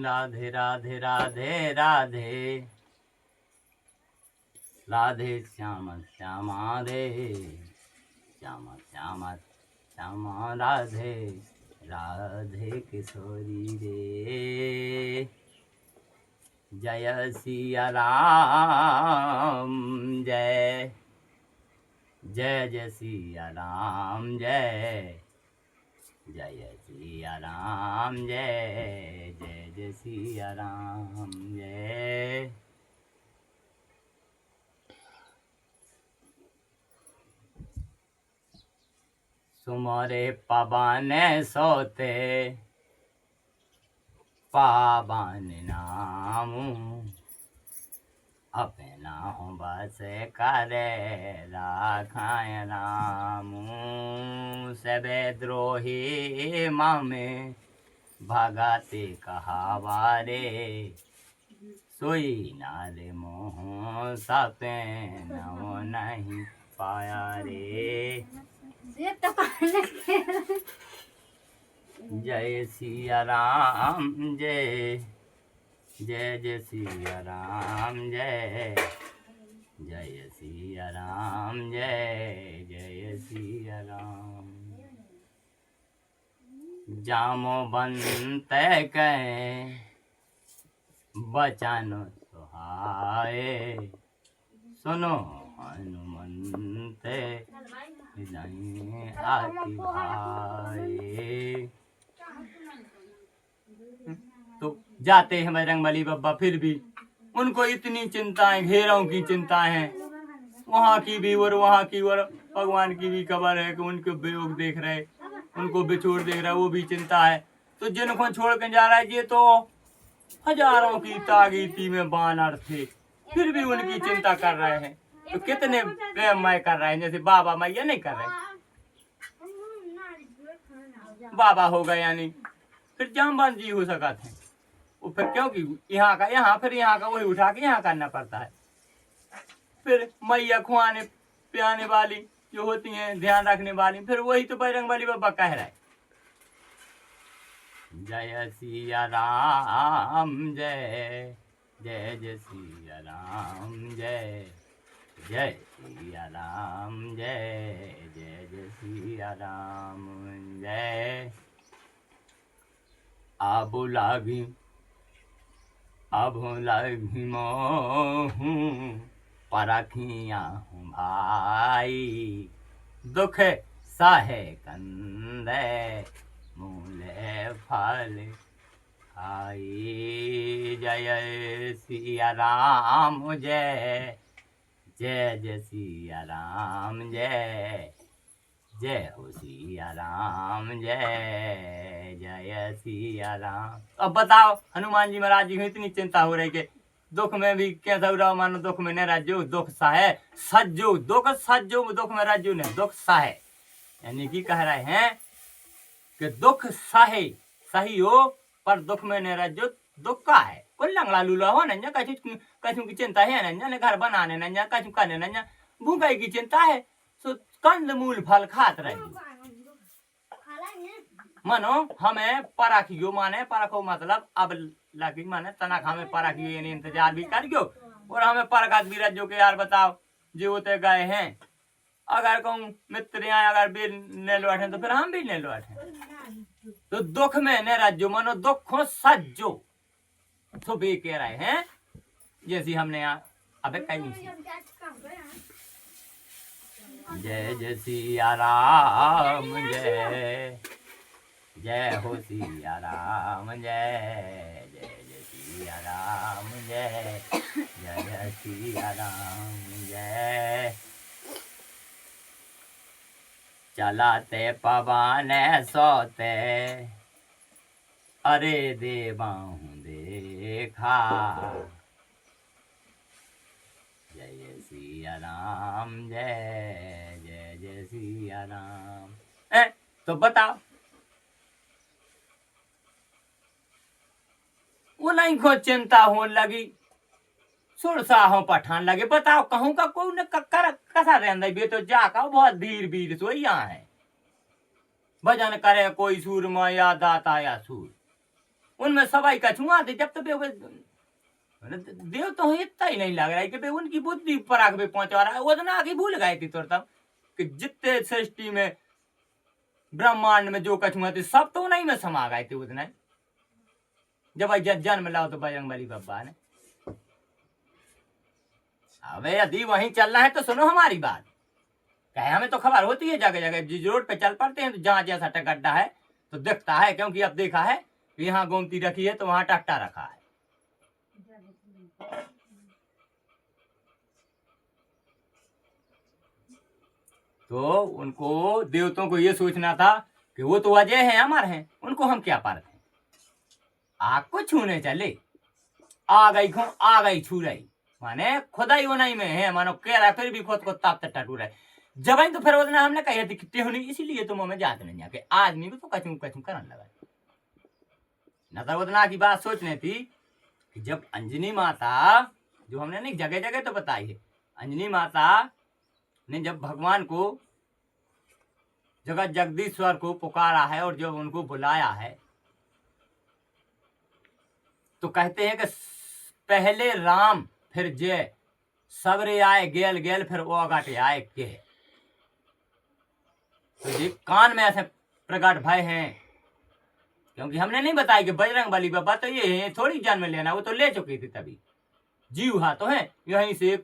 राधे राधे राधे राधे राधे श्याम श्यामा रे श्यामा श्यामा श्यामा राधे राधे किशोरी रे। जय सिया राम जय जय जय सिया राम जय जय सिया राम जय जय जय सिया राम जय। सुमरे पवन सोते पावन नाम अपना हूँ बस करे राखाय राम। सबे द्रोही मामे भगते कहावारे सोई नारे मोह सपे नौ नहीं पाया रे। जय सिया राम जय जय जय सिया राम जय जय सिया राम जय जय सिया राम। जामो बनते कहे बचन सुहाए सुनो हनुमंते आती भाई। तो जाते हैं बजरंगबली बाबा, फिर भी उनको इतनी चिंताएं, घेरों की चिंताएं हैं, वहाँ की भी और वहाँ की और भगवान की भी खबर है कि उनके वियोग देख रहे, उनको बिछोड़ देख रहा है, वो भी चिंता है। तो जिनको छोड़ के जा रहा है, ये तो हजारों की तागीती में बानर थे, फिर भी उनकी चिंता कर रहे हैं। तो कितने प्रेममय कर रहे हैं, जैसे बाबा मैया नहीं कर रहे। बाबा हो गए यानी फिर जामबान जी हो सका थे वो, फिर क्योंकि यहाँ का यहाँ, फिर यहाँ का वही उठा के यहाँ करना पड़ता है। फिर मैया खुआने पियाने वाली जो होती हैं, ध्यान रखने वाली, फिर वही तो बजरंगबली बाबा कह रहा है। जय सिया राम जय जय जय सिया राम जय जय सिया राम जय जय जय सिया राम जय। अब लागी मोह परखिया हूँ भाई दुख सहे कंदे मूले फल खाई। जय सिया राम जय जय जय सिया राम जय जय हो सिया राम जय जय सिया राम। अब बताओ हनुमान जी महाराज जी को इतनी चिंता हो रही कि दुख में भी कैसा हो रहा, मानो दुख में न राजो दुख सहे सज्जो दुख सज्जो दुख में राजो ने दुख सहे, यानी कि कह रहे हैं कि दुख सहे सही हो पर दुख में न राजो दुख का है। कोई लंगड़ा लूला हो न, कछु की चिंता है न, घर बनाने न, कछु करने न, भूखाई की चिंता है। सो कंद मूल फल खात रहियो। मानो हमें परखियो, माने परखो मतलब अब लगी माने तनक हमें परखियो, यानी इंतजार भी करियो और हमें परखत भी रहियो कि यार बताओ जो होते गए हैं, अगर कहूँ मित्र यहाँ अगर भी न लौटे तो फिर हम भी न लौटे। तो दुख में न रज्जो, मानो दुखों सज्जो, तो भी कह रहे हैं जैसी हमने यहाँ अबे कहीं जय जय सिया राम जय जय हो सिया राम जय जय जय सिया राम जय जय जय सिया राम जय। चलाते पवन सोते अरे देवाहूँ देखा जय सिया राम जय जय जय सिया राम। तो बताओ वो नहीं को चिंता हो लगी, सुरसा हो पठान लगे। बताओ कहूँ का कोई न कसा रहंदा बे तो जाका बहुत धीर बीर सो यहाँ है, भजन करे कोई सूरमा या दाता या सूर। उनमें सवाई कछुआ थे जब तक देव तो इतना ही नहीं लग रहा है कि भाई उनकी बुद्धि पर आगे पहुंचा रहा है। उतना आगे भूल गए थे तुरंत कि जितने सृष्टि में ब्रह्मांड में जो कछुआ थे सब तो उन्हीं में समा गए थे उतना जब जन्म लाओ तो बजरंगबली बाबा ने। अबे यदि वहीं चलना है तो सुनो हमारी बात। कहे हमें तो खबर होती है जगह जगह जिस रोड पे चल पड़ते हैं तो जहां जैसा गड्ढा है तो दिखता है, क्योंकि अब देखा है यहाँ गोमती रखी है तो वहां टट्टा रखा है। तो उनको देवताओं को ये सोचना था कि वो तो अजय हैं, अमर हैं, उनको हम क्या पार हैं। आग को छूने चले, आ गई छू रही, माने खुदाई उनाई में है, मानो कह रहा है फिर भी खुद को ताप टू रहा है। जब तो फिर उतना हमने कही थी कितने होनी, इसीलिए तुम हमें जाते नहीं आके आदमी को तो कचू कचू करने लगा। न तो उतना की बात सोचने थी कि जब अंजनी माता, जो हमने नहीं जगह जगह तो बताई है, अंजनी माता ने जब भगवान को जगत जगदीश्वर को पुकारा है और जब उनको बुलाया है तो कहते हैं कि पहले राम फिर जय, सबरे आए गेल गेल फिर वो अगाटे आए के। तो ये कान में ऐसे प्रकट भय हैं, क्योंकि हमने नहीं बताया कि बजरंगबली बाबा तो ये थोड़ी जान में लेना, वो तो ले चुके थे तभी। जीव हा तो है यहीं से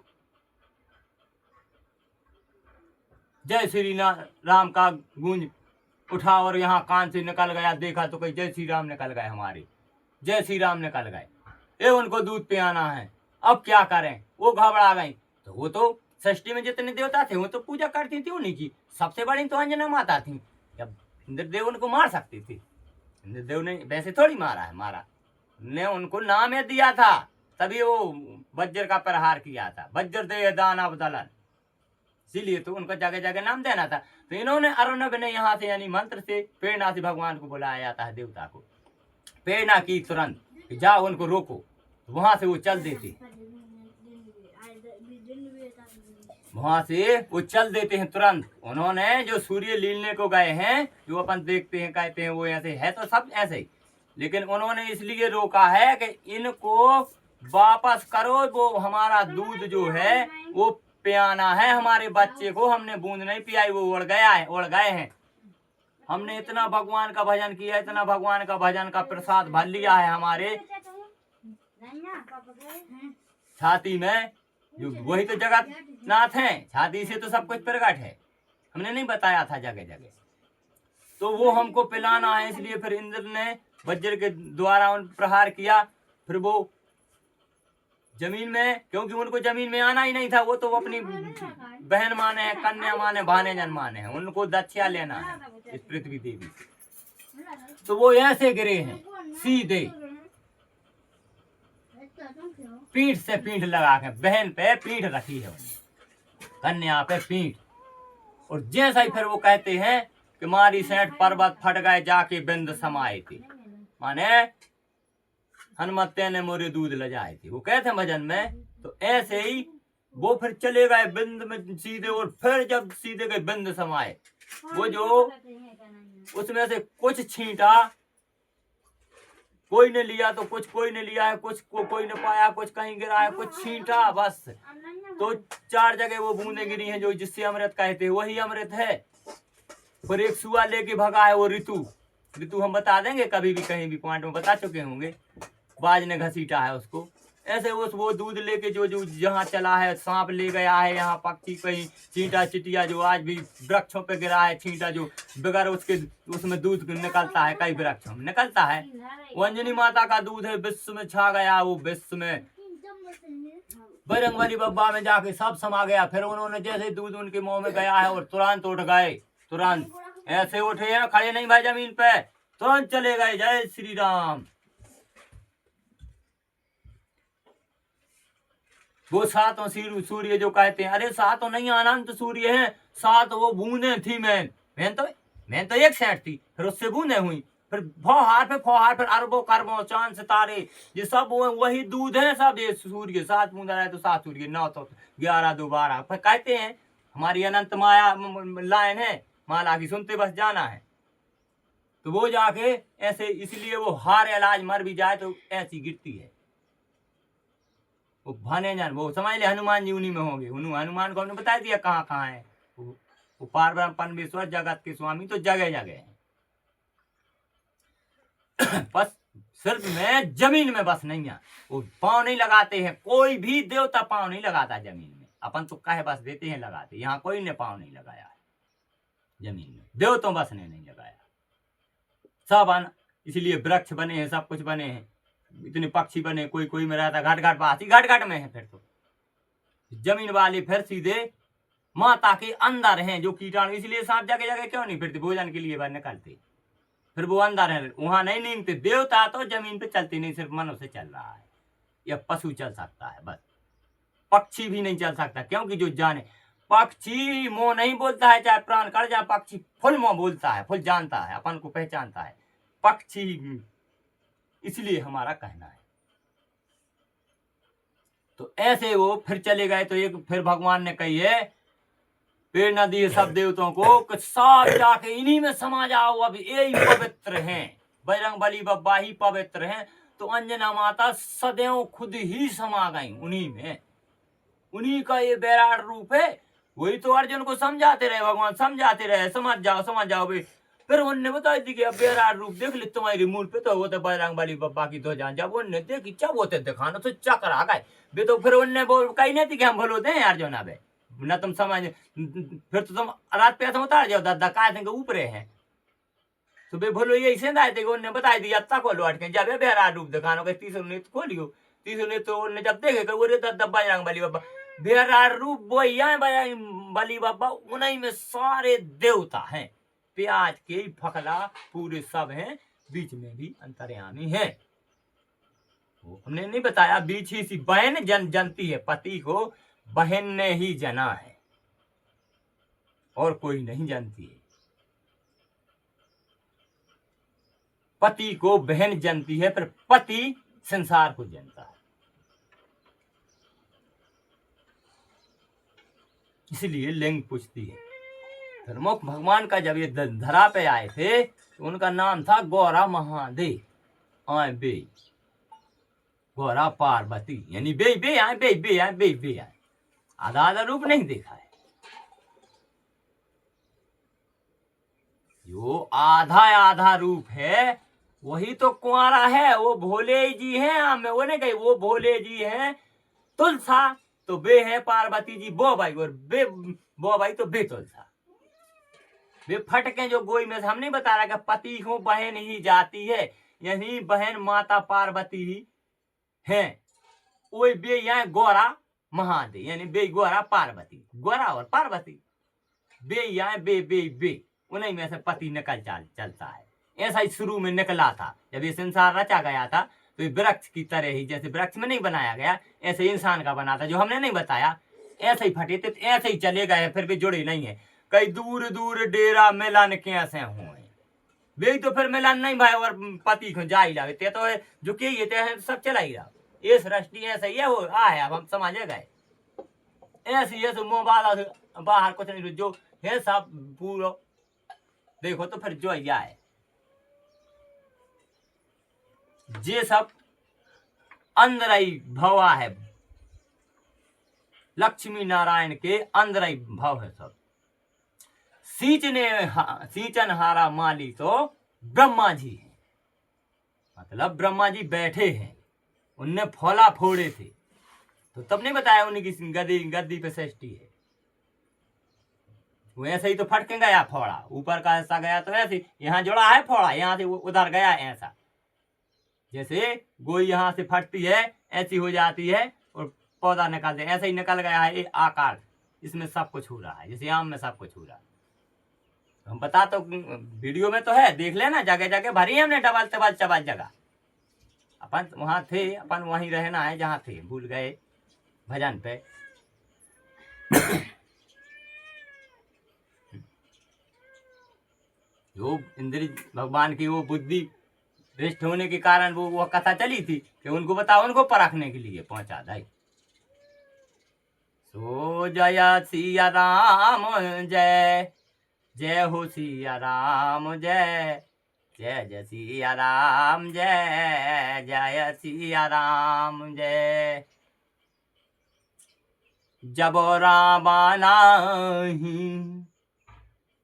जय श्री राम का गूंज उठा और यहाँ कान से निकल गया, देखा तो कहीं जय श्री राम निकल गए, हमारे जय श्री राम निकल गए, ये उनको दूध पे आना है, अब क्या करें। वो घबरा गई। तो वो तो सृष्टि में जितने देवता थे वो तो पूजा करती थी उन्हीं की, सबसे बड़ी तो अंजना माता थी। जब इंद्रदेव उनको मार सकती थी, इंद्रदेव ने वैसे थोड़ी मारा है, मारा ने उनको नाम ये दिया था, तभी वो वज्र का प्रहार किया था, वज्र दे दानव दलन, इसीलिए तो उनको जगह जगह नाम देना था। तो इन्होंने अर्णव ने यहाँ से यानी मंत्र से प्रेरणा से भगवान को बुलाया जाता है, देवता को प्रेरणा की तुरंत जाओ उनको रोको, वहां से वो चल देते, वहां से वो चल देते हैं तुरंत। उन्होंने जो सूर्य लीलने को गए हैं, जो अपन देखते हैं कहते हैं वो ऐसे है, तो सब ऐसे ही, लेकिन उन्होंने इसलिए रोका है कि इनको वापस करो, वो हमारा दूध जो है वो पियाना है हमारे बच्चे को, हमने बूंद नहीं पियाई, वो उड़ गए हैं। हमने इतना भगवान का भजन किया, इतना भगवान का भजन का प्रसाद भर लिया है हमारे छाती में, जो वही तो जगत नाथ है, छाती से तो सब कुछ प्रकट है, हमने नहीं बताया था जगह जगह। तो वो हमको पिलाना है, इसलिए फिर इंद्र ने वज्र के द्वारा उन प्रहार किया। फिर वो जमीन में, क्योंकि उनको जमीन में आना ही नहीं था, वो तो अपनी बहन माने हैं, कन्या माने, भानेजन माने हैं, उनको दक्षा लेना है इस पृथ्वी देवी से। तो वो ऐसे गिरे हैं सीधे, पीठ से पीठ लगा के, बहन पे पीठ रखी है, कन्या पे पीठ। और जैसा ही फिर वो कहते हैं कि मारी सेठ पर्वत फट गए जाके बिंद समाये थे, माने हनुमत्ते ने मोरे दूध ले जाए थे, वो कहते हैं भजन में। तो ऐसे ही वो फिर चले गए बिंद में सीधे, और फिर जब सीधे गए बिंद समाये, वो जो उसमें से कुछ छींटा, कोई ने लिया तो कुछ कोई ने लिया है, कुछ को कोई ने पाया, कुछ कहीं गिरा है, कुछ छींटा बस। तो 4 जगह वो बूंदे गिरी हैं जो जिससे अमृत कहते हैं, वही अमृत है। फिर एक सुआ लेके भगा है वो ऋतु हम बता देंगे कभी भी कहीं भी पॉइंट में बता चुके होंगे, बाज ने घसीटा है उसको। ऐसे वो दूध लेके जो जहाँ चला है, सांप ले गया है, यहाँ पक्षी कहीं चींटा चिटिया जो आज भी वृक्षों पे गिरा है, चींटा जो बगैर उसके उसमें दूध निकलता है, कई वृक्षों में निकलता है, वो अंजनी माता का दूध है, विश्व में छा गया, वो विश्व में बजरंगबली बाबा में जाके सब समा गया। फिर उन्होंने जैसे दूध उनके मुंह में गया है और तुरंत उठ गए, तुरंत ऐसे उठे हैं, खड़े नहीं भाई जमीन पे, तुरंत चले गए। जय श्री राम। वो 7 सूर्य जो कहते हैं, अरे 7 नहीं अनंत सूर्य हैं, 7 वो बूंदे थी। मैं तो एक सेट थी, फिर उससे बूंदे हुई, फिर फौहार फिर अरबों करबों चांद सितारे, ये सब वही दूध है सब। ये सूर्य 7 बूंदा रहे तो 7 सूर्य, 9 तो 11 2 12। फिर कहते हैं हमारी अनंत माया लाइन है, माला की सुनते बस जाना है। तो वो जाके ऐसे, इसलिए वो हर इलाज मर भी जाए तो ऐसी गिरती है। वो भाने जान, वो समझ ले हनुमान जी उन्हीं में होंगे। हनुमान को हमने बता दिया कहाँ कहाँ है। वो पार परमेश्वर जगत के स्वामी तो जगह जगह है। बस सिर्फ में जमीन में बस नहीं है, वो पाँव नहीं लगाते हैं। कोई भी देवता पाँव नहीं लगाता जमीन में। अपन तो कहे बस देते हैं लगाते, यहाँ कोई ने पाँव नहीं लगाया है जमीन में। देवतों बस ने नहीं लगाया सब इसलिए वृक्ष बने हैं, सब कुछ बने हैं, इतने पक्षी बने। कोई कोई में रहता घाट घाट पास ही घाट घाट में है। फिर तो जमीन वाले फिर सीधे माता के अंदर हैं जो कीटाणु। इसलिए सांप जगह जगह क्यों नहीं फिरते, भोजन के लिए बाहर निकलते, फिर वो अंदर है, वहां नहीं नींदते। देवता तो जमीन पे चलती नहीं, सिर्फ मनुष्य चल रहा है या पशु चल सकता है बस। पक्षी भी नहीं चल सकता, क्योंकि जो जाने पक्षी मुंह नहीं बोलता है, चाहे प्राण कर जाए, पक्षी फुल मुंह बोलता है, फुल जानता है, अपन को पहचानता है पक्षी। इसलिए हमारा कहना है। तो ऐसे वो फिर चले गए। तो एक फिर भगवान ने कही है, प्रेरणा दी सब देवताओं को कि सब जाके इन्हीं में समा जाओ, अब यही पवित्र हैं। बजरंग बली बब्बा ही पवित्र हैं। तो अंजना माता सदैव खुद ही समा गई उन्हीं में। उन्हीं का ये विराट रूप है। वही तो अर्जुन को समझाते रहे भगवान, समझाते रहे, समझ जाओ भाई। फिर उन्होंने बताई थी कि अब विराट रूप देख ले, तुम्हारी मूल पे तो वो तो बजरंग बली बब्बा की ध्वजा। जब उनने देखी जब होते दिखाना तो चक्कर आ गए वे। तो फिर उनने बोल कही नहीं थी कि हम भूल होते हैं अर्जुन, अब न तुम समझ, फिर तो तुम रात पे उतार जाओ, धक्का देंगे ऊपरे हैं। तो वे भूलो यही से थे कि उन्होंने बताई दिया तक को लौट के जब विराट रूप दिखाना के तीसरे ने खोलियो। तीसरे ने तो उन्होंने जब देखे वो बजरंग बली बब्बा विराट रूप वो बजरंग बली बब्बा, उन्हीं में सारे देवता हैं। प्याज के फकला पूरे सब हैं, बीच में भी अंतर्यामी है। वो हमने नहीं बताया, बीच ही सी बहन जनती है। पति को बहन ने ही जना है और कोई नहीं जानती है। पति को बहन जनती है, पर पति संसार को जनता है। इसलिए लिंग पूछती है। धर्मोक भगवान का जब ये धरा पे आए थे तो उनका नाम था गौरा महादेव। आए बे गौरा पार्वती, यानी बे बे आए, बे बे आए, बे बे आए। आधा आधा रूप नहीं देखा है। जो आधा आधा रूप है वही तो कुंवारा है। वो भोले जी हैं, हमें वो नहीं कही, वो भोले जी हैं तुलसा। तो बे है पार्वती जी बो भाई, और बे बो भाई तो बे तुलसा। वे फटके जो गोई में से हम नहीं बता रहा कि पति को बहन ही जाती है, यही बहन माता पार्वती ही है। वही बे यहाँ गौरा महादेव, यानी बे गौरा पार्वती, गौरा और पार्वती। बे यहाँ बे बे बे उन्हीं में से पति निकल चलता है। ऐसा ही शुरू में निकला था। जब ये संसार रचा गया था तो ये वृक्ष की तरह ही, जैसे वृक्ष में नहीं बनाया गया ऐसे इंसान का बना था, जो हमने नहीं बताया। ऐसे ही फटे थे, ऐसे ही चले गए, फिर भी जुड़े नहीं है। कई दूर दूर डेरा मिलन कैसे हुए, वे तो फिर मिलन नहीं भाई, और पति को जा ही लाते तो जो के ये सब चला ही रहा। ये सृष्टि ऐसा ही है, वो है, अब हम समझे गए। ऐसी है मुंह बाहर कुछ नहीं, जो है सब पूरा देखो तो फिर जो है ये सब अंदर ही भवा है। लक्ष्मी नारायण के अंदर ही भाव है सब। सींचन हारा माली तो ब्रह्मा जी है, मतलब ब्रह्मा जी बैठे हैं, उनने फौला फोड़े थे। तो तब नहीं बताया उनकी गद्दी पे सृष्टि है। वो ऐसे ही तो फट के गया फोड़ा, ऊपर का हिस्सा गया तो ऐसे यहाँ जुड़ा है फोड़ा, यहाँ से उधर गया ऐसा। जैसे गोई यहाँ से फटती है ऐसी हो जाती है और पौधा निकालते, ऐसे ही निकल गया है ये आकार। इसमें सब कुछ हो रहा है, जैसे आम में सब कुछ हो रहा है। हम बता तो वीडियो में तो है, देख लेना, जगह जगह भरी है हमने डबल टबल चबल जगह। अपन वहां थे, अपन वहीं रहना है जहाँ थे, भूल गए भजन पे। जो इंद्र भगवान की वो बुद्धि भ्रष्ट होने के कारण वो कथा चली थी कि उनको बताओ, उनको परखने के लिए पहुंचा दाई। सो जय सिया राम जय, जय हो सिया राम जय, जय जय सिया राम जय जय सिया राम जय। जब रामानाही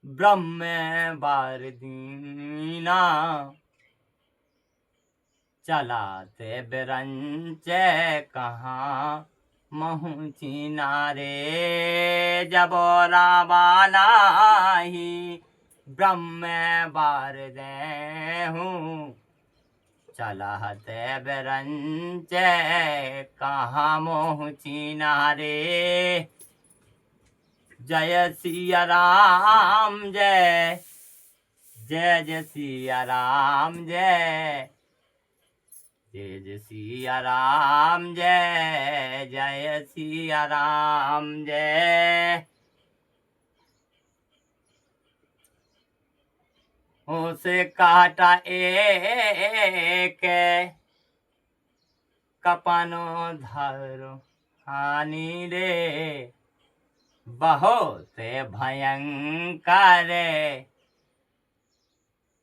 ब्रह्म बार दीना चलाते बिरंच कहाँ महूची नारे। जब रामानाही ब्रह्म बार दे हूँ चलाते बिरंच कहाँ महूची नारे। जय सिया राम जय जय जय सिया राम जय जय जय सिया राम जय जय सिया राम जय। उसे काटा एक कपनो धरो हानि रे बहुत भयंकर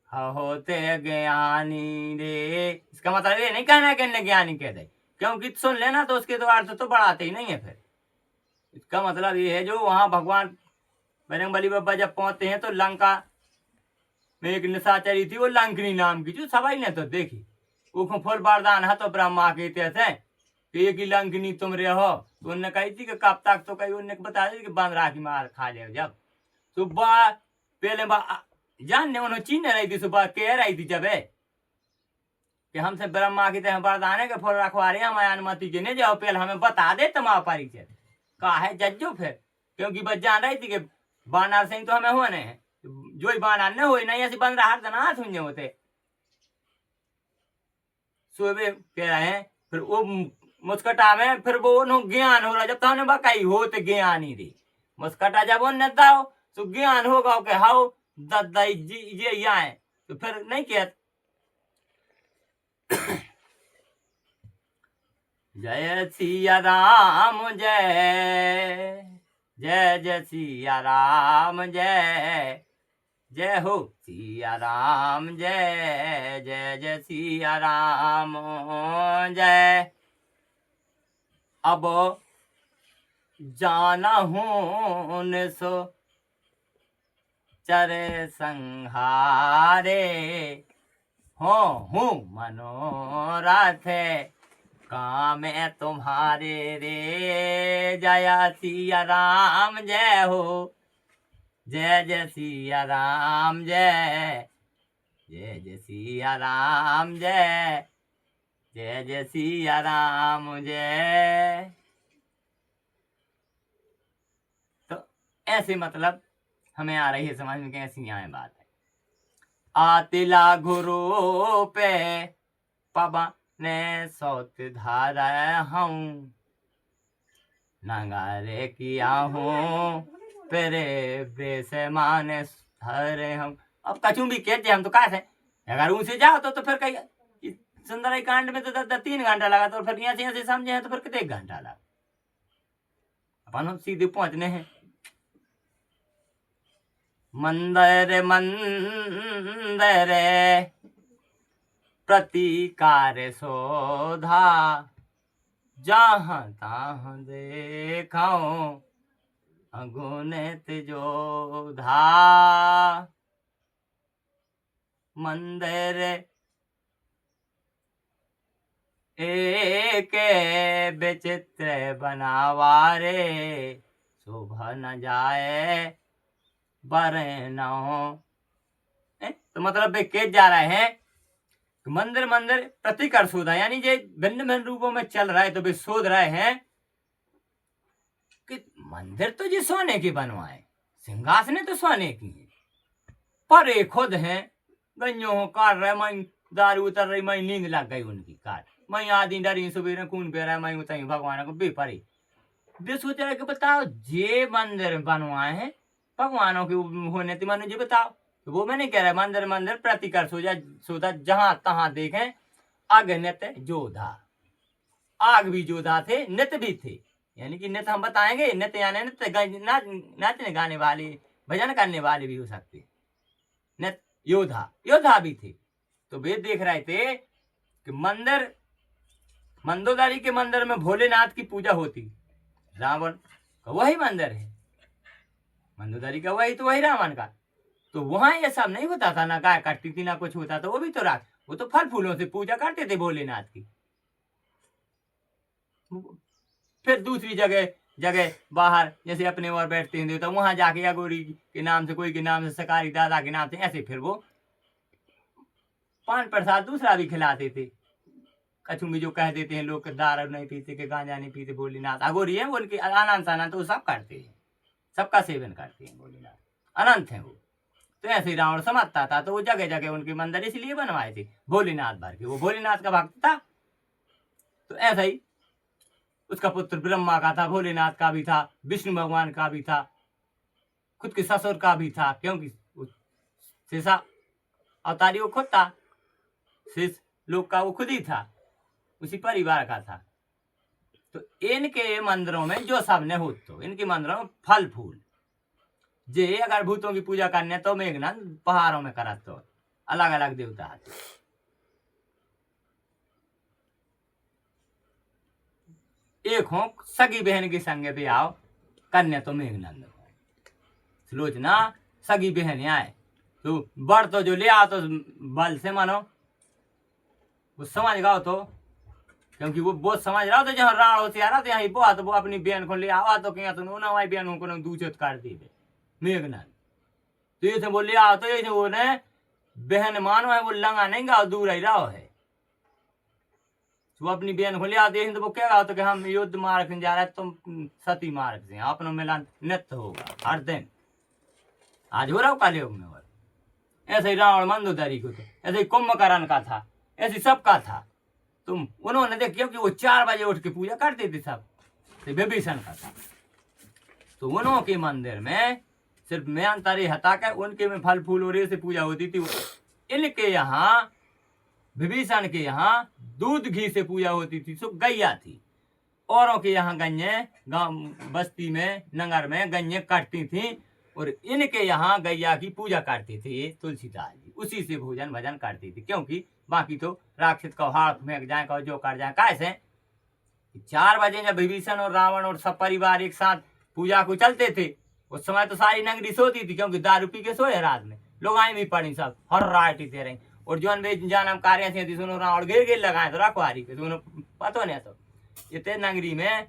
होते ज्ञानी रे। इसका मतलब ये नहीं कहना कि इन्हें ज्ञानी कह दे, क्योंकि सुन लेना तो उसके तो अर्थ तो बढ़ाते ही नहीं है। फिर इसका मतलब ये है जो वहां भगवान बजरंगबली बाबा जब पहुंचते हैं तो लंका में एक निशाचरी थी, वो लंकनी नाम की, जो सबाई ने तो देखी वो फुल बारदान है तो ब्रह्मा के थे कि एक ही लंकनी तुम रहे हो। तो उनने कही थी कि कब तक, तो कही उनने बताया थी कि बंदरा की मार खा ले। जब सुबह पहले जानने उन्होंने चीन रही थी, सुबह कह रही थी जब कि हमसे ब्रह्मा की तरह वरदान है कि फुल रखवारे हमारे अनुमति के नहीं जाओ, पहले हमें बता दे तुम्हारा परिचय कहा है जज्जो। फिर क्योंकि बस जान रही थी कि बानर सिंह तो हमें होने हैं, जो ही बानर न हो नहीं ऐसी बंदरा हर जना सुन होते सुबह कह रहे हैं। फिर वो मुस्कटा में फिर वो ज्ञान हो रहा, जब तो बकाई हो तो ज्ञान ही रे मुस्कटा जब उन दाओ तो ज्ञान होगा कि हाउ दाई जी ये यहाँ तो फिर नहीं किया। जय सिया राम जय जय जय सिया राम जय जय हो सिया राम जय जय जय सिया राम जय। अब जाना हूँ सो चरे संहारे हूँ मनोरथ काम तुम्हारे रे। जय सिया राम जय हो जय जय सिया राम जय जय जय सिया राम जय जय जय सिया राम जय। तो ऐसे मतलब हमें आ रही है समझ में, कैसी यहाँ बात है। आतिला गुरु पे पवन ने सौत धारा हूँ नगारे किया हूँ पेरे बेस माने हरे हम। अब कचू भी कहते हम तो कहा थे अगर उनसे जाओ तो फिर कहीं सुंदर कांड में तो 3 घंटा लगा, तो फिर यहाँ से समझे हैं तो फिर कितने घंटा लगा। अपन हम सीधे पहुंचने हैं। मंदिर मंदिर प्रतिकार शोधा जहाँ तहाँ देखो अगुणित जोधा। मंदिर एक विचित्र बनावारे शोभा न जाए बरे न हो। तो मतलब वे के जा रहे हैं मंदिर मंदिर प्रतिकर शोधा, यानी जे भिन्न भिन्न रूपों में चल रहा है तो वे शोध रहे हैं कि मंदिर तो जी सोने की बनवाए, सिंहासने तो सोने की है, पर एक खुद है गंजो काट रहे, मैं दारू उतर रही, मैं नींद लग गई उनकी काट, मैं आदि डरी सुबह कून पे रहा, मैं उतर भगवान को बेपरी वे सोच रहे कि बताओ जे मंदिर बनवाए हैं भगवानों के होने ती मानो जी बताओ। तो वो मैंने कह रहा है मंदिर मंदिर प्रतिकर सोधा जहां तहां देखें अग नित्य जोधा। आग भी जोधा थे, नित्य भी थे, यानी कि नित्य हम बताएंगे नित्य यानी नित्य नाचने गाने वाले भजन करने वाले भी हो सकते। नित्य योद्धा योद्धा भी थे। तो वे देख रहे थे कि मंदिर मंदोदरी के मंदिर में भोलेनाथ की पूजा होती, रावण का वही मंदिर है, मंदोदरी का वही, तो वही रावण का। तो वहां ये सब नहीं होता था, ना गाय काटती थी ना कुछ होता, तो वो भी तो रात वो तो फल फूलों से पूजा करते थे भोलेनाथ की। फिर दूसरी जगह जगह बाहर जैसे अपने और बैठते हैं तो वहां जाके अगोरी के नाम से, कोई के नाम से, सकारी दादा के नाम से, ऐसे फिर वो पान प्रसाद दूसरा भी खिलाते थे। कछु में जो कह देते हैं लोग दारू नहीं पीते, के गांजा नहीं पीते, भोलेनाथ अगोरी है, उनके अनंत अनंत वो सब करते हैं, सबका सेवन करते हैं, भोलेनाथ अनंत है वो। तो ऐसे ही रावण समझता था, तो वो जगह जगह उनके मंदिर इसलिए बनवाए थे भोलेनाथ भर के, वो भोलेनाथ का भक्त था। तो ऐसा ही उसका पुत्र ब्रह्मा का था, भोलेनाथ का भी था, विष्णु भगवान का भी था, खुद के ससुर का भी था, क्योंकि शेषा अवतारी वो खुद था, शेष लोग का वो खुद ही था, उसी परिवार का था। तो इनके मंदिरों में जो सब ने हो, तो इनके मंदिरों में फल फूल जे अगर भूतों की पूजा करने तो मेघनाथ पहाड़ों में करत, तो अलग अलग देवता आते। एक हो सगी बहन के संगे पे आओ कन्या तो मेघनंद हो, सुलोचना सगी बहन आए तो बड़ तो जो ले आओ तो बल से मानो वो समझ गाओ, तो क्योंकि वो बहुत समझ रहा हो, तो जहाँ राण होते आ रहा तो यहाँ बुआ तो वो अपनी बहन को ले आवा, तो क्या तो ना हमारी बहन को दूसरे कर दी मेघनंद। तो ये से बोले आओ, तो ये वो ने बहन मानो है, वो लंगा नहीं गाओ, दूर ही रहो है, वो अपनी बहन को ले आते हैं, तो वो क्या गाओ, तो कि हम युद्ध मार्ग से जा रहे हैं, तुम सती मार्ग से, अपनों मिलन नित्य होगा हर दिन, आज हो रहा हो कलयुग में। और ऐसे ही रावण मंदोदरी को, तो ऐसे ही कुंभकर्ण का था, ऐसे सबका था। तुम उन्होंने देखिए कि वो 4 बजे उठ के पूजा करते थे सब, तो विभीषण का था। तो उन्हों के मंदिर में सिर्फ मैं तारे हटा कर उनके में फल फूल और से पूजा होती थी। इनके यहाँ विभीषण के यहाँ दूध घी से पूजा होती थी, सो गैया थी। औरों के यहाँ गन्ये गांव बस्ती में नगर में गन्ये कटती थी, और इनके यहाँ गैया की पूजा करते थे तुलसीदास जी, उसी से भोजन भजन करते थे, क्योंकि बाकी तो राक्षस को हाथ फेंक जाए का जो कर जाए। कैसे 4 बजे जब विभीषण और रावण और सब परिवार एक साथ पूजा को चलते थे, उस समय तो सारी नगरी सोती थी, क्योंकि दारू पी के सोए रात में, लोग आई भी पड़ी सब हर रात दे रही, और जो जानम कार्य थे सुनो रावण गिर गिर लगाए तो रखवारी पे दोनों पतो नहीं, तो ये नगरी में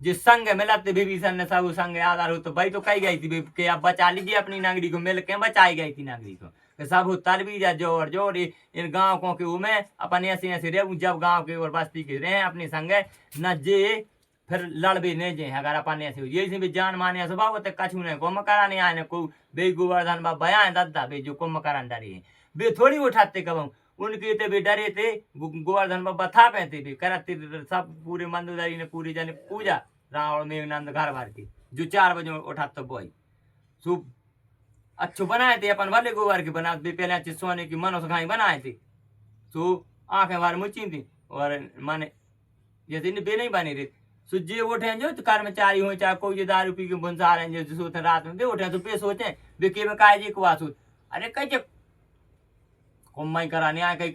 जिस संग मिलते विभीषण ने सब संग आधार हो, तो भाई तो कही गई थी कि अब बचा लीजिए अपनी नगरी को, मिल के बचाई गई थी नगरी को, सब तर भी जा जोर जोर इन गाँव को के में अपन ऐसे ऐसे रहे, जब गाँव के और बस्ती के रहे अपने संगे न जे फिर लड़ भी नहीं जे, अगर अपन ऐसे ये भी जान माने स्वभाव तो कछु नहीं कुंभकर्ण नहीं आने को बे गोवर्धन बाबा आए दद्दा बे जो कुंभकर्ण डरे हैं बे थोड़ी उठाते कब उनके ते भी डरे थे, गोवर्धन बाबा था पे भी करते सब पूरे मंदोदरी ने पूरी जन पूजा रावण मेघनंद घर भर के जो 4 बजे उठाते बोई सुब अच्छो बनाए थे अपन भले गोबर के बना पहले अच्छे सोने की मनो सखाई बनाए थे, तो आंखें बार मुची थी और माने जैसे बे नहीं बनी रही सो जे उठे जो तो कर्मचारी हो चाहे कोई दारू पी के बुनसा रहे जो सोते रात में बे उठे तो पे सोचे बे में काय जी कुआ सूत अरे कह कुम्माई कराने आए कहीं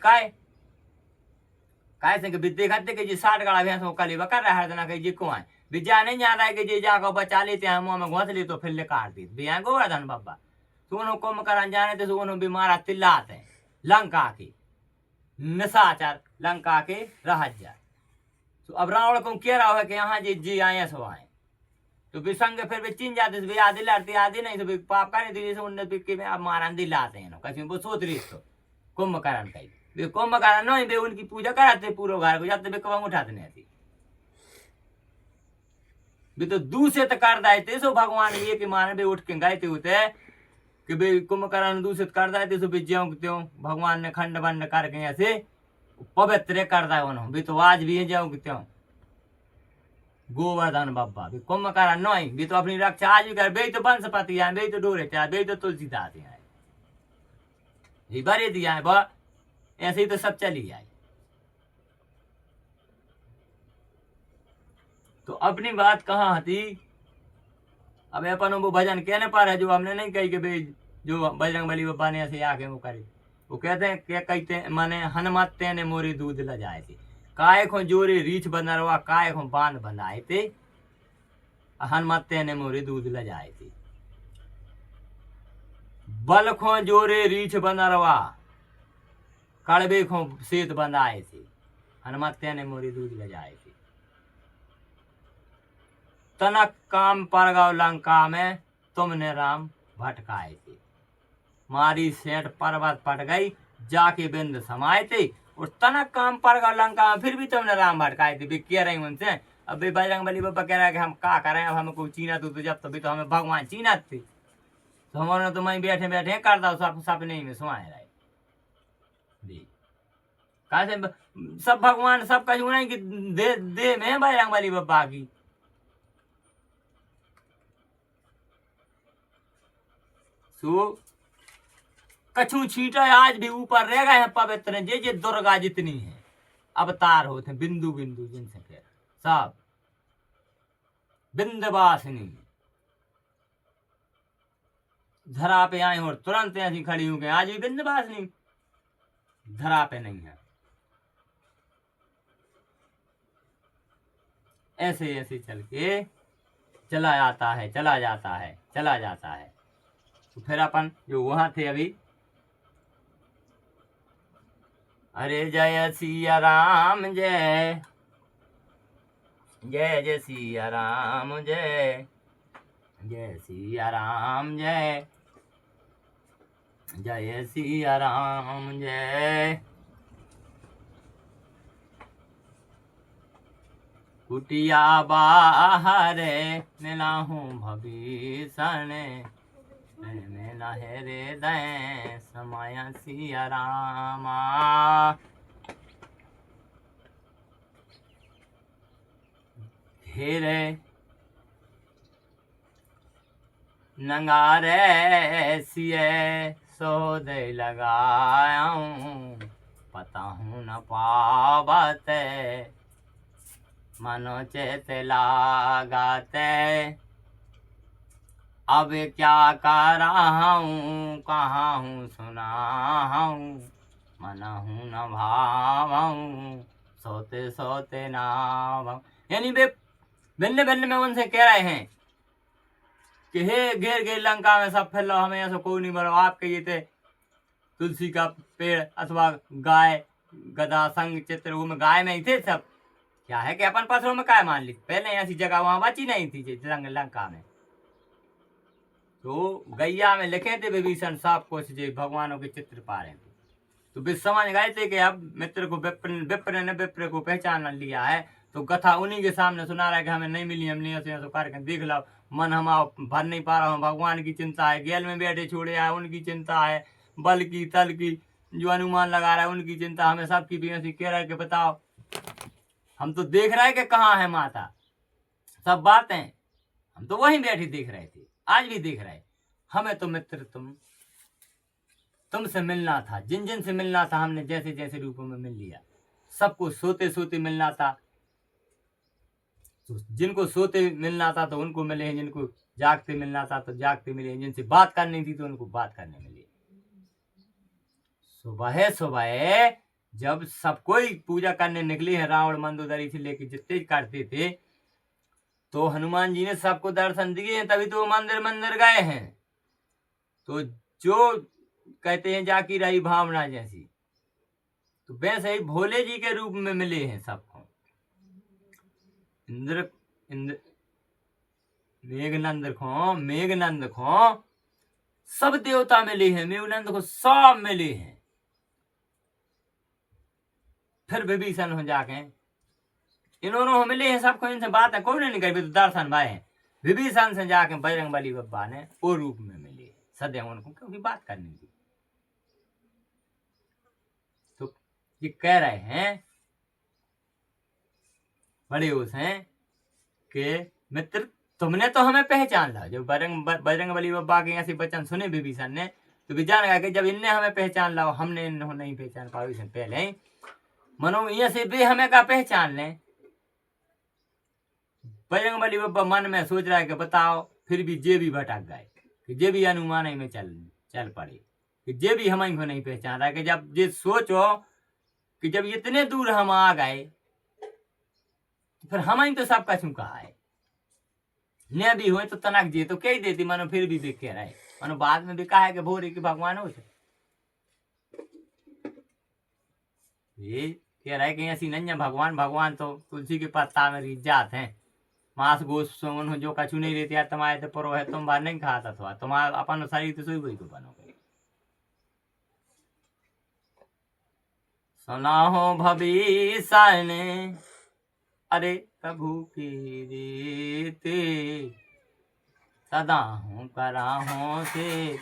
काय से विद्य खाते कि 60 गाड़ा भैंस कली कर रहा है तना कहीं जी कुआए विद्या नहीं जा रहा है कि जे जाकर बचा लेते हैं मुंह में घोंस ले तो फिर ले काट दी बिया गोवर्धन बाबा सुनो कुंभकर्ण जाने थे सुनो बीमारा तिल्लाते हैं लंका के निशाचर लंका के रहस्य। तो अब रावण को कह रहा है कि यहाँ जी आए सो आए, तो विसंग फिर भी चिन जाते थे आदि लड़ते आदि नहीं तो पाप करे थे जैसे उन्नत अब मारा दिलाते हैं कहीं वो सोच रही तो कुंभकर्ण का कुंभकर्ण नहीं बे उनकी पूजा कराते पूरे घर को जाते कब उठाते नहीं थी भी तो दूसरे तो कर दाते सो भगवान ये कि माने बे उठ के गायते होते कि बे कुंभकर्ण दूषित कर दाते सो ज्यों त्यों भगवान ने खंड बंड करके ऐसे पवित्र कर दा उन्होंने भी तो आज भी है ज्यों त्यों गोवर्धन बाबा भी कुंभकर्ण नहीं भी तो अपनी रक्षा आज भी कर बे तो वंशपति आए बे तो डोरे चाहे बे तो तुलसीदास आए ये बड़े दिया है बा ऐसे ही तो सब चली आए। तो अपनी बात कहाँ थी अब अपन वो भजन कहने पर है जो हमने नहीं कही कि भाई जो बजरंग बली बाबा ने ऐसे आके वो करे। वो कहते हैं क्या कहते हैं माने हनुमत तेने मोरी दूध ल जाए थे काय को जोरे रीछ बनरवा काय को बांध बंधाए थे हनुमत तेने मोरी दूध ल जाए थे बल खो जोरे रीछ बनरवा कड़बे को सेत बंधाए थे हनुमत तेने मोरी दूध ल जाए थे तनक काम परगाव लंका में तुमने राम भटकाए थे मारी सेठ पर्वत पट गई जाके बिंद समाये थे और तनक काम परगाव लंका में फिर भी तुमने राम भटकाए थे। कह रही उनसे अब भाई बजरंग बली बाबा कह रहा है कि हम क्या करें अब हमें कोई चीना तो जब तभी तो हमें भगवान चीना थे तो हमारे तो मैं बैठे बैठे कर दो सब सपने में सुनाए रहे सब भगवान सब कहूँ नहीं कि दे में बजरंग बली बाबा की सो कछु छींटा आज भी ऊपर रह गए हैं पवित्र जे दुर्गा जितनी है अवतार होते हैं बिंदु बिंदु जिनसे कह सब बिंदवासिनी धरा पे आए और तुरंत ऐसी खड़ी हो गई आज भी बिंदवासिनी धरा पे नहीं है। ऐसे ऐसे चल के चला जाता है चला जाता है चला जाता है। तो फिर अपन जो वहां थे अभी अरे जय सिया राम जय जय जय सिया राम जय जय सिया राम जय जय सिया राम जय कुटिया बाहर मिला हूँ भविष्य में नहरे दे समाया सिया रामा घेरे नंगारे सिए सोदे लगाऊं पता हूँ न पावत मनो चेत लगाते अब क्या कर रहा हूँ कहाँ हूँ सुना हूँ मना हूँ न भावूँ सोते सोते ना यानी वे भिन्न भिन्न में उनसे कह रहे हैं कि हे घेर घेर लंका में सब फैलो हमें ऐसा कोई नहीं बनो आपके ये थे तुलसी का पेड़ अथवा गाय गदा संग चित्र वो में गाय में ही थे सब क्या है कि अपन पत्थरों में काय मान ली पहले ऐसी जगह वहां बची नहीं थी लंका में तो गैया में लिखे थे विभीषण सब कुछ जो भगवानों के चित्र पा रहे थे तो वे समझ गए थे कि अब मित्र को विप्र ने विप्र को पहचान लिया है तो कथा उन्हीं के सामने सुना रहा है कि हमें नहीं मिली हमने ऐसे ऐसे करके देख लो मन हम भर नहीं पा रहा हूँ भगवान की चिंता है गेल में बैठे छोड़े आए उनकी चिंता है बल की तल की जो अनुमान लगा रहा है उनकी चिंता हमें सबकी भी ऐसी कह रहा है कि बताओ हम तो देख रहे हैं कि कहाँ है माता सब बातें हम तो वहीं बैठे देख रहे थे आज भी देख रहे हमें तो मित्र तुमसे मिलना था जिन जिन से मिलना था हमने जैसे जैसे रूपों में मिल लिया सबको सोते सोते मिलना था तो जिनको सोते मिलना था तो उनको मिले हैं जिनको जागते मिलना था तो जागते मिले हैं जिनसे बात करनी थी तो उनको बात करने मिली। सुबह सुबह जब सब कोई पूजा करने निकले हैं रावण मंदोदरी से लेके जितने करते थे तो हनुमान जी ने सबको दर्शन दिए हैं तभी तो मंदिर गए हैं। तो जो कहते हैं जाकी रही भावना जैसी तो वैसे ही भोले जी के रूप में मिले हैं सबको इंद्र मेघनंद को सब देवता मिले हैं मेघनंद को सब मिले हैं। फिर विभीषण हो जाके इन्होंने मिले हैं सबको इनसे बात है कोई नहीं करी तो दर्शन भाई हैं विभीषण से जाके बजरंग बली बाबा ने वो रूप में मिले सदैव उनको क्योंकि बात करनी थी। तो ये कह रहे हैं बड़े उस हैं कि मित्र तुमने तो हमें पहचान ला जब बजरंग बली बाबा के ऐसे वचन सुने विभीषण ने तो भी जान गया कि जब इनने हमें पहचान ला हमने इन्होंने नहीं पहचान पाई पहले ही मनो ये से भी हमें का पहचान लें। बजरंग बली बाबा मन में सोच रहा है कि बताओ फिर भी जे भी भटक गए, कि जे भी अनुमान ही में चल पड़े, कि जे भी हम को नहीं पहचान रहा, कि जब ये सोचो कि जब इतने दूर हम आ गए तो फिर हम तो सब कछु कहा है न भी हुए तो तनक जी तो कह देती, मानो फिर भी कह रहे मानो बाद में भी कहा है कि भोरे के भगवान हो ये कह रहा है कि ऐसी नहीं है भगवान, भगवान तो तुलसी के पत्ता में रिझ जाते हैं, मांस गोश्त सोन जो कछु नहीं रहती है तुम्हारे तो परो है, तुम बार नहीं खाता था तुम्हारा अपन शरीर तो सोई वही को बनोगे। सुना हो भविष्य ने अरे प्रभु की रीति, सदा हूँ करा हूँ से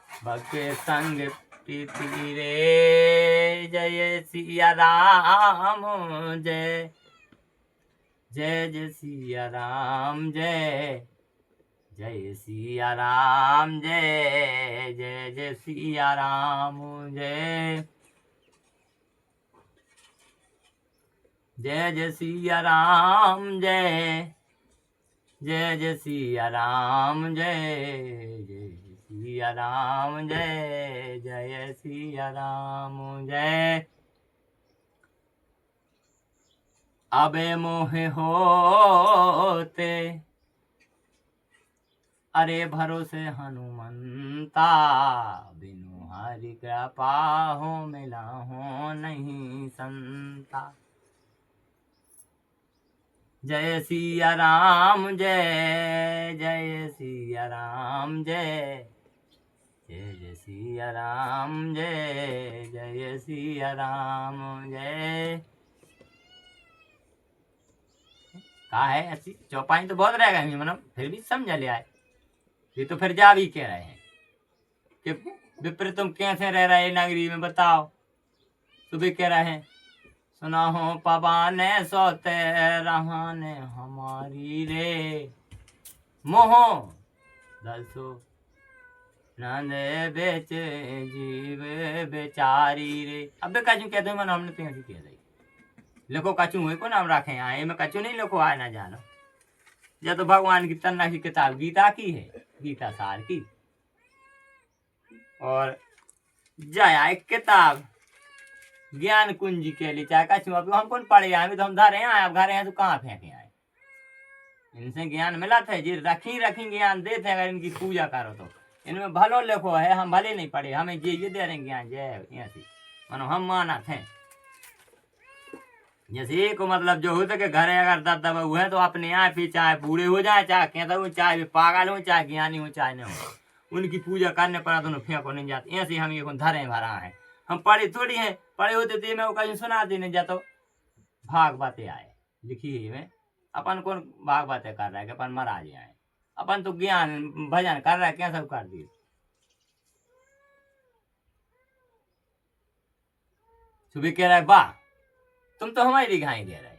भक्के संग प्रीति रे, जय सिया राम जय जय जय सिया राम जय जय सिया राम जय जय जय सिया राम जय जय जय सिया राम जय जय जय सिया राम जय जय सिया राम जय जय सिया राम जय। अबे मोहे होते अरे भरोसे हनुमंता, बिनु हरि कृपा हो मिला हो नहीं संता। जय सिया राम जय जय सिया राम जय जय जय सिया राम जय जय सिया राम जय। कहा है ऐसी चौपाई तो बहुत रहेगा मतलब फिर भी समझ लिया है, ये तो फिर जा भी कह रहे हैं कि विप्र तुम कैसे रह रहे नगरी में बताओ, तो भी कह रहे हैं सुना हो पवाने सोते रहने हमारी रे, मोहो दसो नंदे बेच जीव बेचारी रे। अब कचू कहते हैं मन हमने तो ऐसी कह रही लिखो कचू हुए को नाम रखे आए में कचू नहीं लिखो आए ना जानो, या तो भगवान की तन्ना की किताब गीता की है, गीता सार की, और जया एक किताब ज्ञान कुंज के लिए चाहे कचू अब हम कौन पढ़े आए तो हम धरे आए, अब घरे हैं तो कहाँ फेंके आए, इनसे ज्ञान मिला था जी रखी ज्ञान देते हैं, अगर इनकी पूजा करो तो इनमें भलो लिखो है, हम भले नहीं पढ़े हमें ये दे रहे ज्ञान जय ऐसी मानो हम माना थे। जैसे एक मतलब जो होता कि घरे अगर दब दबा है तो अपने आप ही चाहे बूढ़े हो जाए चाहे कहता हूँ चाहे पागल हो चाहे ज्ञानी हो चाहे नहीं हो, उनकी पूजा करने पर दोनों फेंको नहीं जाते, ऐसे हम ये धरे भरा है, हम पढ़े थोड़ी हैं, पढ़े होते थे मैं वो कहीं सुना देने जाता भाग बातें आए लिखी है में, अपन कौन भाग बातें कर रहा है कि अपन महाराज आए, अपन तो ज्ञान भजन कर रहा है क्या सब कर दिए। सुबह कह रहा है वाह तुम तो हमारी दिखाई दे रहे,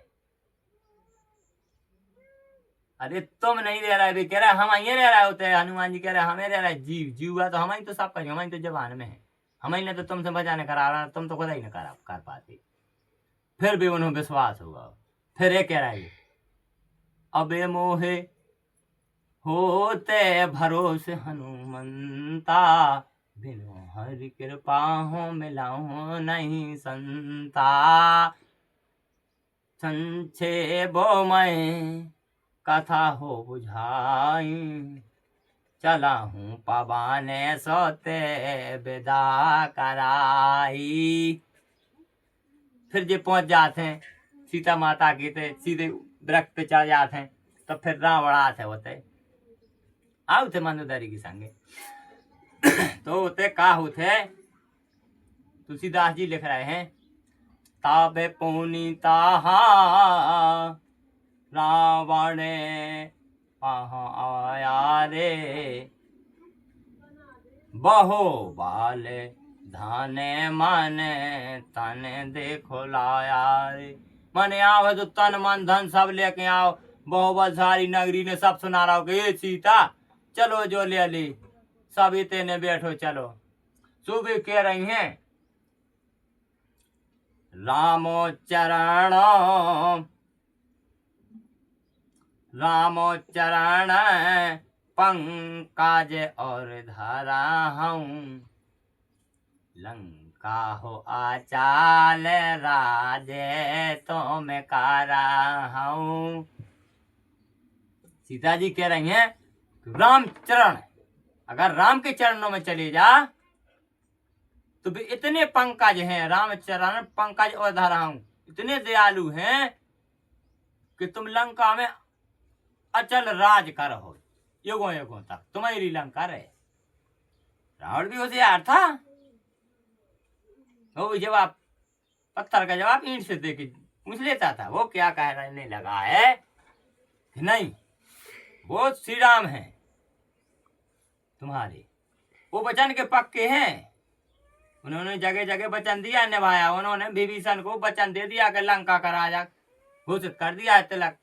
अरे तुम नहीं दे रहा है, कह रहा है हम ये रह रहे होते हैं, हनुमान जी कह रहे हैं हमें रह रहा है जीव जीव है तो हमारी तो सब कर हमारी तो जबान में है, हमारी ने तो तुमसे बचाने करा रहा, तुम तो खुद ही नहीं कर पाते, फिर भी उन्हें विश्वास होगा, फिर ये कह रहा है अबे मोहे होते भरोसे हनुमंता, बिनु हरि कृपा हो मिलाओ नहीं संता। संक्षेपो मैं कथा हो बुझाई, चला हूँ पवाने सोते विदा कराई। फिर जे पहुंच जाते हैं सीता माता के थे सीधे वृक्ष पे चढ़ जाते हैं, तो फिर रावण आते होते आओ थे मंदोदरी की संगे तो होते का होते तुलसीदास जी लिख रहे हैं ताबे पुनीता रावण आया रे, बहो बाले धाने माने तने देखो लाया रे, मने आओ तो तन मन धन सब लेके आओ, बहुबल सारी नगरी ने सब सुना रहा हो कि ये सीता चलो जो ले ली, सब इतने बैठो चलो। सुबह कह रही हैं रामो चरण रामो चरण पंकज और धरा हूँ, लंका हो आचाल राजे तो मैं कारा हूँ। सीता जी कह रही हैं राम चरण, अगर राम के चरणों में चले जा तो भी इतने पंकज हैं, राम चरण पंकज और धरा हूँ, इतने दयालु हैं कि तुम लंका में अचल राज करो, युगों युगों तक तुम्हारी लंका रहे। रावण भी होशियार था, वो जवाब पत्थर का जवाब ईंट से देके पूछ लेता था। वो क्या कहने लगा है कि नहीं, वो श्री राम है तुम्हारे, वो वचन के पक्के हैं, उन्होंने जगह जगह वचन दिया, निभाया। उन्होंने विभीषण को वचन दे दिया कि लंका का राजा घोषित कर दिया है तिलक।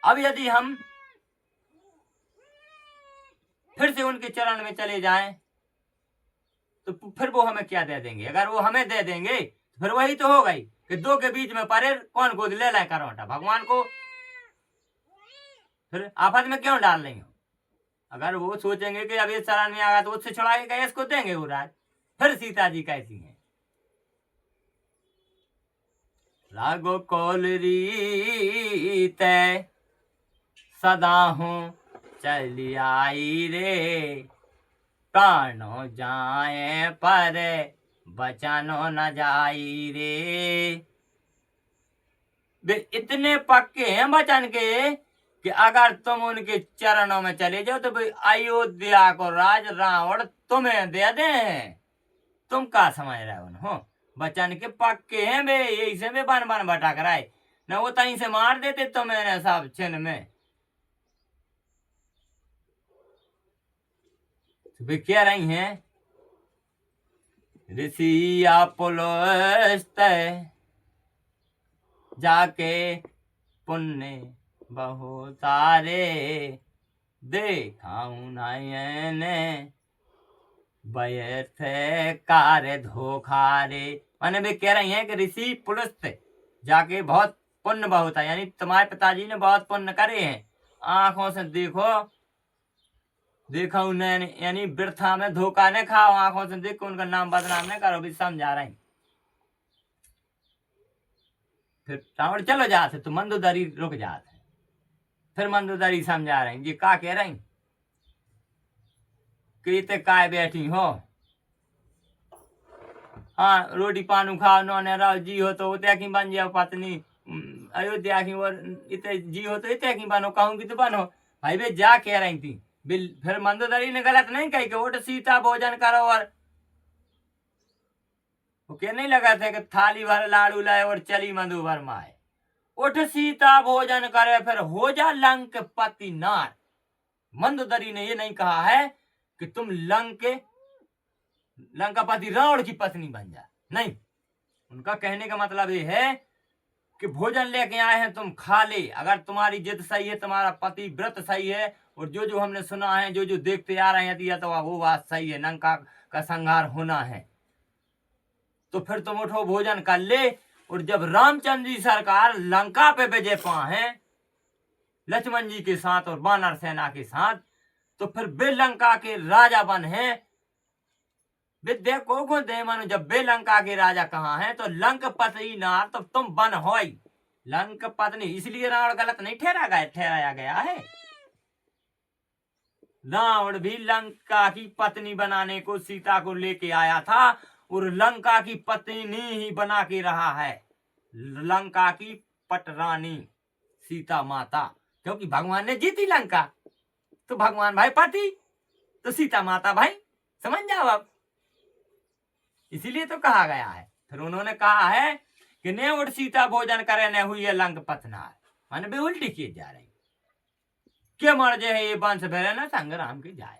अब यदि हम फिर से उनके चरण में चले जाएं तो फिर वो हमें क्या दे देंगे? अगर वो हमें दे देंगे तो फिर वही तो हो गई कि दो के बीच में परे कौन गोद ले लाए करवटा, भगवान को फिर आफत में क्यों डाल लेंगे? अगर वो सोचेंगे कि अब इस चरण में आ गया तो उससे छुड़ा के इसको देंगे वो राज। फिर सीता जी कैसी हैं? राघो कोलरी तय सदा हूँ चली आई रे, प्राणो जाए पर बचनो न जाई रे। वे इतने पक्के हैं वचन के कि अगर तुम उनके चरणों में चले जाओ तो भाई अयोध्या को राज रावण तुम्हें दे दे। तुम क्या समझ रहे हो? वचन के पक्के हैं वे, यही से वे बन बन भटक रहे न, वो तहीं से मार देते तुम्हें सब छिन में। तो वे कह रही हैं ऋषि पुलस्त जाके पुण्य बहुतारे, देखाऊं नयन व्यर्थ कार्य धोखारे। माने वे कह रही हैं कि ऋषि पुलस्त जाके बहुत पुण्य बहुत है, यानी तुम्हारे पिताजी ने बहुत पुण्य करे हैं, आंखों से देखो, देखो नयन, यानी वृथा में धोखा न खाओ, आंखों से देखो, उनका नाम बदनाम न करो, भी समझा रहे। फिर रावण चलो जाते तो मंदोदरी रुक जाते, फिर मंदोदरी समझा रहे ये का कह रही कि इतने काय बैठी हो, हाँ रोटी पानू खाओ, नौने रहो, जी हो तो उतया की बन जाओ पत्नी, अयोध्या की और इतने जी हो तो इतने की बनो, कहूंगी तो बनो। भाई वे जा कह रही थी। फिर मंदोदरी ने गलत नहीं कही कि उठ सीता भोजन करो, और वो क्या नहीं लगा था कि थाली भर लाड़ू लाए और चली मधुबर माए। उठ सीता भोजन करे फिर हो जा लंक पति नार। मंदोदरी ने ये नहीं कहा है कि तुम लंकापति रावण की पत्नी बन जा, नहीं। उनका कहने का मतलब ये है कि भोजन लेके आए हैं तुम खा ले, अगर तुम्हारी जिद सही है, तुम्हारा पति व्रत सही है, और जो जो हमने सुना है, जो जो देखते आ रहे हैं तो वो बात सही है, लंका का संहार होना है, तो फिर तुम उठो भोजन कर ले। और जब रामचंद्र जी सरकार लंका पे विजय पाए लक्ष्मण जी के साथ और वानर सेना के साथ, तो फिर वे लंका के राजा बन है। विद्या को दे मानो, जब वे लंका के राजा कहाँ हैं तो लंक पति नार, तो तुम बन हो लंक पत्नी। इसलिए रावण गलत नहीं ठहराया गया है। रावण भी लंका की पत्नी बनाने को सीता को लेके आया था, और लंका की पत्नी ही बना के रहा है, लंका की पटरानी सीता माता, क्योंकि भगवान ने जीती लंका, तो भगवान भाई पति, तो सीता माता भाई, समझ जाओ अब। इसीलिए तो कहा गया है। फिर उन्होंने कहा है कि ने उठ सीता भोजन करे न हुई है लंक पतनार, माने भी उल्टी किए जा रही के मर जे है ये वंश भेरे ना संग्राम की जाए।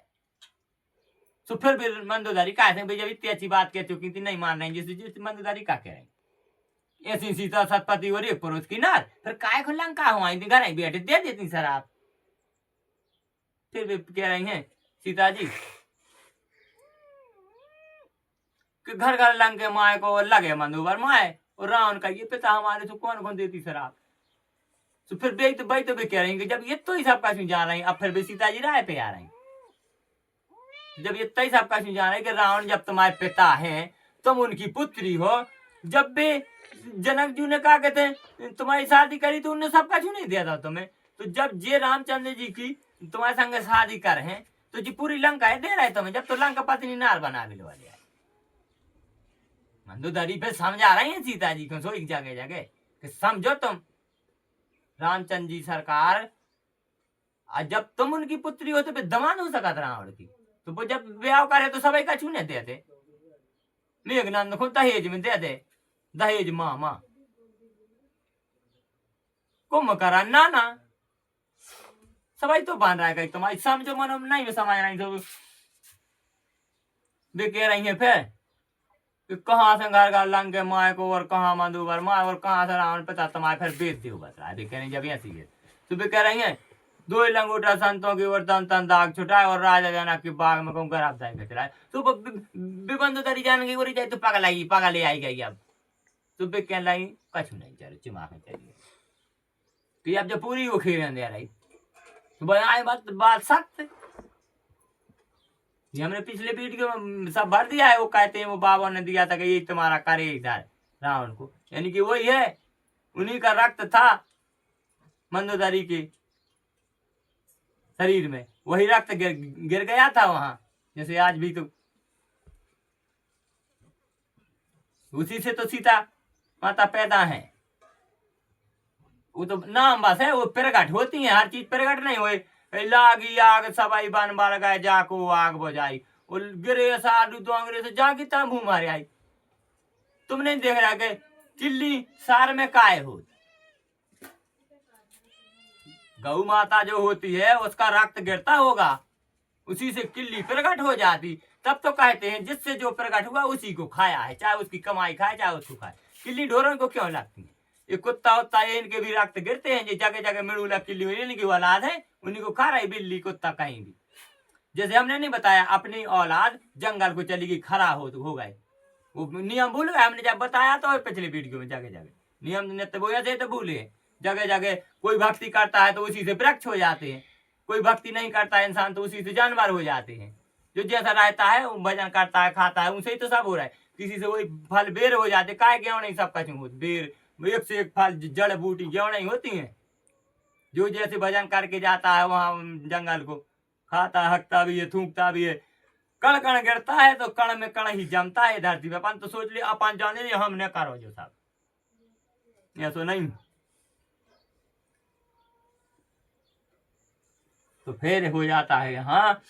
तो फिर भी मंदोदरी कहा जब इतनी अच्छी बात कह चुकी थी नहीं मान रही, जिस मंदोदरी का कह रही ऐसी सीता सतपति और एक पुरुष की नार, फिर काय को लंका हुआ घर बैठे दे देती शराब। फिर भी कह रही हैं सीता जी कि घर घर लंके माए को लगे मंदोदर माए, और रावण का ये पिता हमारे तो कौन कौन देती शराब। तो फिर भाई तो भी कह रही हैं कि जब ये तो ही सब का जा रही अब फिर भी सीता जी राय पे आ रही, जब ये तय सब का जान रहे कि रावण जब तुम्हारे पिता हैं, तुम उनकी पुत्री हो, जब भी जनक जी ने कहा कहते तुम्हारी शादी करी तो उन्होंने सबका क्यों नहीं दिया था तुम्हें, तो जब जे रामचंद्र जी की तुम्हारे संग शादी कर हैं तो जी पूरी लंका है दे रहे तुम्हें, जब तो लंका पत्नी नार बना भी लवा दिया। मंदोदरी पे समझा रही है सीता जी को सो एक जगह जगह कि समझो तुम रामचंद्र जी सरकार, जब तुम उनकी पुत्री हो तो फिर दमान हो सका था रावण की, तो वो जब ब्याह करे तो सभी का छूने देते, मेघनंद को दहेज में दे दे, दहेज मामा कुंभकर्ण नाना सभी तो बांध रहा है, तुम्हारी समझो मनो नहीं में समझ रही तो वे कह रही है फिर कि कहाँ से घर घर लंग के माए को और कहाँ मधुबर माए और कहाँ से रावण पिता तुम्हारे फिर बेच दे बता रहा है, जब ऐसी है तो वे कह रही है दो लंगोटा संतों की ओर तन तन दाग छुटाए और राजा जनक के बाग में कहूँ गराब जाए चलाए, तो विबंधुदरी जान की ओरी जाए तो पागल आई पागल ले आई गई, अब तो वे कह लाई कछु नहीं चलो चिमा में चलिए कि अब जब पूरी वो खेल दे रही तो बनाए बात सख्त, ये हमने पिछले वीडियो में सब भर दिया है, वो कहते हैं वो बाबा ने दिया था कि ये तुम्हारा करे इधर रावण को, यानी कि वही है उन्हीं का रक्त था मंदोदरी के शरीर में, वही रक्त गिर गया था वहां, जैसे आज भी तो उसी से तो सीता माता पैदा है, वो तो नाम बस है, वो प्रगट होती है, हर चीज प्रगट नहीं हुए लागी आग सबाई बन बार गए जाको आग बजाई, वो गिरे साधु तो अंग्रेज जागी तब मारे आई, तुमने देख रहा कि चिल्ली सार में काय हो, गौ माता जो होती है उसका रक्त गिरता होगा, उसी से किल्ली प्रकट हो जाती, तब तो कहते हैं जिससे जो प्रकट हुआ उसी को खाया है, चाहे उसकी कमाई खाए चाहे उसको खाए, किल्ली ढोरों को क्यों लगती है, ये कुत्ता उत्ता इनके भी रक्त गिरते हैं, जगह जगह मिड़ूला किल्ली इनकी औलाद है, उन्हीं को खा रही बिल्ली कुत्ता कहीं भी, जैसे हमने नहीं बताया अपनी औलाद जंगल को चली गई खरा हो गए, वो नियम भूल गए, हमने जब बताया तो पिछले वीडियो में जगह जगह नियम तो वो ऐसे तो भूले, जगह जगह कोई भक्ति करता है तो उसी से वृक्ष हो जाते हैं, कोई भक्ति नहीं करता है इंसान तो उसी से जानवर हो जाते हैं, जो जैसा रहता है वो भजन करता है खाता है उनसे ही तो सब हो रहा है, किसी से वही फल बेर हो जाते, काय क्यों नहीं सब कचू होती बेर, एक से एक फल जड़ बूटी क्यों नहीं होती है, जो जैसे भजन करके जाता है वहां जंगल को खाता हकता भी है थूकता भी है, कण कण गिरता है तो कण में कण ही जमता है धरती में, अपन तो सोच लिया अपन जाने हमने करो जो सब, ऐसा नहीं, तो फिर हो जाता है यहाँ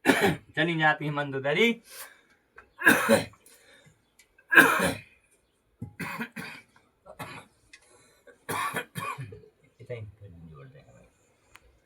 चली जाती है मंदोदरी